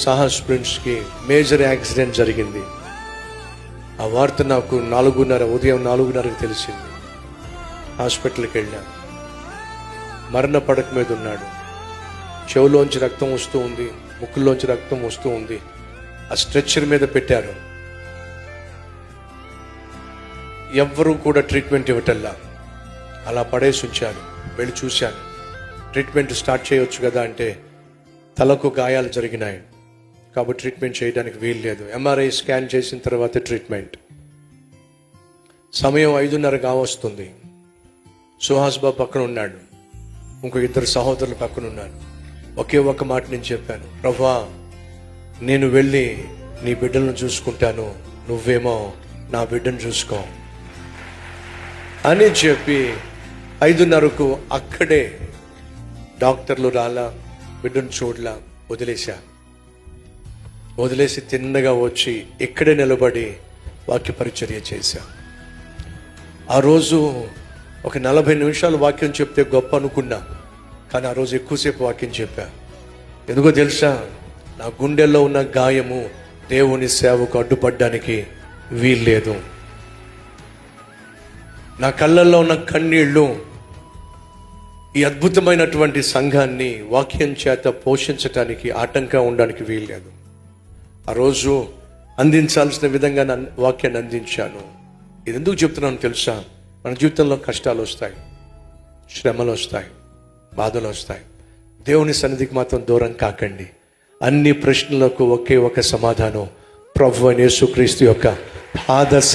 Sahas ప్రిన్స్కి major accident జరిగింది. ఆ వార్త నాకు ఉదయం 4:30కి తెలిసింది. హాస్పిటల్కి వెళ్ళాను. మరణ పడక మీద ఉన్నాడు. చెవులోంచి రక్తం వస్తూ ఉంది, ముక్కులోంచి రక్తం వస్తూ ఉంది. ఆ స్ట్రెచ్చర్ మీద పెట్టారు. ఎవ్వరూ కూడా ట్రీట్మెంట్ ఇవ్వటల్లా, అలా పడేసి ఉంచారు. వెళ్ళి చూశాను. ట్రీట్మెంట్ స్టార్ట్ చేయొచ్చు కదా అంటే తలకు గాయాలు జరిగినాయి కాబట్టి ట్రీట్మెంట్ చేయడానికి వీలు లేదు. ఎంఆర్ఐ స్కాన్ చేసిన తర్వాత ట్రీట్మెంట్. సమయం 5:30 కావస్తుంది. సుహాస్ బాబు పక్కన ఉన్నాడు, ఇంకో 2 సహోదరులు పక్కన ఉన్నారు. ఒకే ఒక మాట నేను చెప్పాను, ప్రభువా నేను వెళ్ళి నీ బిడ్డలను చూసుకుంటాను, నువ్వేమో నా బిడ్డను చూసుకో అని చెప్పి 5:30కు అక్కడే డాక్టర్లు రాలా, బిడ్డను చూడలా, వదిలేసి తిన్నగా వచ్చి ఇక్కడే నిలబడి వాక్య పరిచర్య చేశా. ఆ రోజు ఒక 40 నిమిషాలు వాక్యం చెప్తే గొప్ప అనుకున్నా, కానీ ఆ రోజు ఎక్కువసేపు వాక్యం చెప్పా. ఎందుకో తెలుసా? నా గుండెల్లో ఉన్న గాయము దేవుని సేవకు అడ్డుపడ్డానికి వీల్లేదు. నా కళ్ళల్లో ఉన్న కన్నీళ్లు ఈ అద్భుతమైనటువంటి సంఘాన్ని వాక్యం చేత పోషించటానికి ఆటంకం ఉండడానికి వీల్లేదు. ఆ రోజు అందించాల్సిన విధంగా వాక్యాన్ని అందించాను. ఇది ఎందుకు చెప్తున్నాను తెలుసా? మన జీవితంలో కష్టాలు వస్తాయి, శ్రమలు వస్తాయి, బాధలు వస్తాయి. దేవుని సన్నిధికి మాత్రం దూరం కాకండి. అన్ని ప్రశ్నలకు ఒకే ఒక సమాధానం, ప్రభువైన యేసుక్రీస్తు యొక్క పాద